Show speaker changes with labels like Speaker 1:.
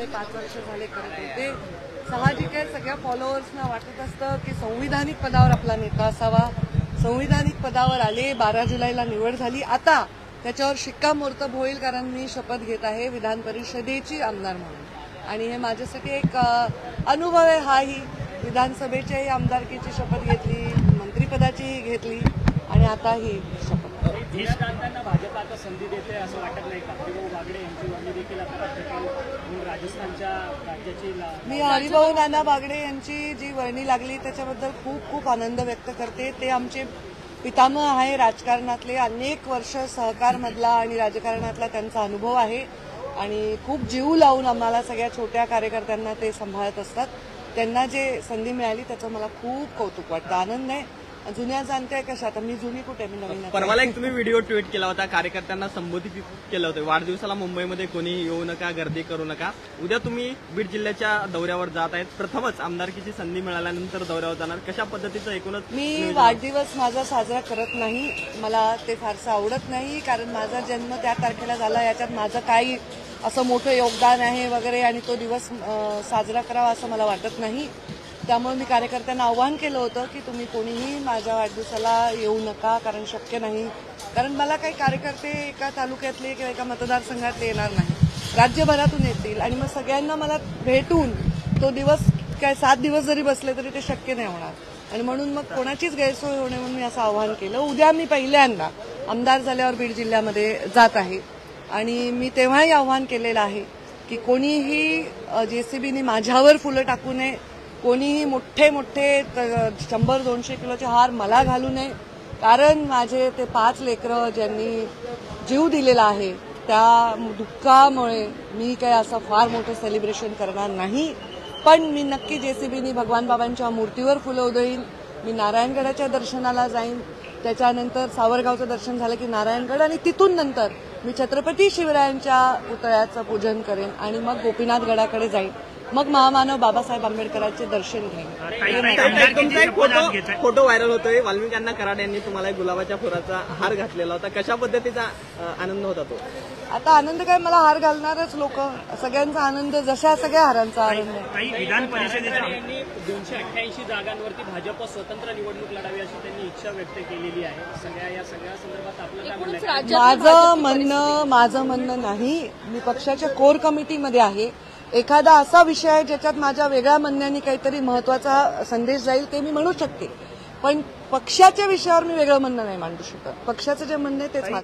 Speaker 1: गेले 5 वर्ष झाले करत होते. साहजिक आहे, सगळ्या फॉलोअर्सना वाटत असतं की संविधानिक पदावर आपला नेता असावा. संविधानिक पदावर आले, 12 जुलैला निवड झाली. आता त्याच्यावर शिक्कामोर्तब होईल, कारण मी शपथ घेत आहे विधान परिषदेची आमदार म्हणून. आणि हे माझ्यासाठी एक अनुभव आहे. हाही विधानसभेच्याही आमदारकीची शपथ घेतली, मंत्रिपदाचीही घेतली आणि आता ही शपथ.
Speaker 2: देशकांतांना भाजप आता संधी देते असं वाटत नाही का? हरिभाऊ बागडे यांची वर्णी देखील आता राजस्थानच्या राज्याची
Speaker 1: मी हरिभाऊ नाना बागडे यांची जी वर्णी लागली त्याच्याबद्दल खूप खूप आनंद व्यक्त करते. ते आमचे पितामह आहे राजकारणातले. अनेक वर्ष सहकारमधला आणि राजकारणातला त्यांचा अनुभव आहे आणि खूप जीव लावून आम्हाला सगळ्या छोट्या कार्यकर्त्यांना ते सांभाळत असतात. त्यांना जे संधी मिळाली त्याचं मला खूप कौतुक वाटतं, आनंद आहे. जुन्या जाणत्या कशा, आता मी जुनी कुठे, मी नवीन.
Speaker 3: परवाला एक तुम्ही व्हिडिओ ट्विट केला होता, कार्यकर्त्यांना संबोधित केलं होतं, वाढदिवसाला मुंबईमध्ये कोणी येऊ नका, गर्दी करू नका. उद्या तुम्ही बीड जिल्ह्याच्या दौऱ्यावर जात आहेत, प्रथमच आमदारकीची संधी मिळाल्यानंतर दौऱ्यावर जाणार, कशा पद्धतीचं एकूणच?
Speaker 1: मी वाढदिवस माझा साजरा करत नाही, मला ते फारसं आवडत नाही, कारण माझा जन्म त्या तारखेला झाला, याच्यात माझं काही असं मोठं योगदान आहे वगैरे आणि तो दिवस साजरा करावा असं मला वाटत नाही. त्यामुळे मी कार्यकर्त्यांना आवाहन केलं होतं की तुम्ही कोणीही माझ्या वाढदिवसाला येऊ नका, कारण शक्य नाही. कारण मला काही कार्यकर्ते एका तालुक्यातले किंवा एका मतदारसंघातले येणार नाही, राज्यभरातून येतील आणि मग सगळ्यांना मला भेटून तो दिवस काय 7 दिवस जरी बसले तरी ते शक्य नाही होणार. आणि म्हणून मग कोणाचीच गैरसोय होणे म्हणून मी असं आवाहन केलं. उद्या मी पहिल्यांदा आमदार झाल्यावर बीड जिल्ह्यामध्ये जात आहे आणि मी तेव्हाही आवाहन केलेलं आहे की कोणीही जेसीबीने माझ्यावर फुलं टाकू नये, कोणीही मोठे मोठे 100-200 किलोचे हार मला घालू नये, कारण माझे ते 5 लेकरं ज्यांनी जीव दिलेला आहे त्या दुःखामुळे मी काही असं फार मोठं सेलिब्रेशन करणार नाही. पण मी नक्की जेसीबीनी भगवान बाबांच्या मूर्तीवर फुलं उधळीन, मी नारायणगडाच्या दर्शनाला जाईन, त्याच्यानंतर सावरगावचं दर्शन झालं की नारायणगड आणि तिथून नंतर मी छत्रपती शिवरायांच्या पुतळ्याचं पूजन करेन आणि मग गोपीनाथ गडाकडे जाईन, मग महामानव बाबासाहेब आंबेडकरांचे दर्शन घेईन.
Speaker 3: फोटो व्हायरल होतोय, वाल्मिकांना कराड यांनी तुम्हाला गुलाबाच्या फुलाचा हार घातलेला होता, कशा पद्धतीचा आनंद होता तो?
Speaker 1: आता आनंद काय, मला हार घालणारच लोक, सगळ्यांचा आनंद, जशा सगळ्या हारांचा आनंद आहे.
Speaker 2: विधान परिषदेच्या 288 जागांवरती भाजप स्वतंत्र निवडणूक लढावी अशी त्यांनी इच्छा व्यक्त केलेली आहे. या सगळ्या संदर्भात आपलं काय म्हणणं?
Speaker 1: माझं म्हणणं नाही, मी पक्षाच्या कोर कमिटीमध्ये आहे. एखादा असा विषय आहे ज्याच्यात माझ्या वेगळ्या म्हणण्याने काहीतरी महत्वाचा संदेश जाईल ते मी म्हणू शकते, पण पक्षाच्या विषयावर मी वेगळं म्हणणं नाही मांडू शकत. पक्षाचं जे म्हणणं आहे तेच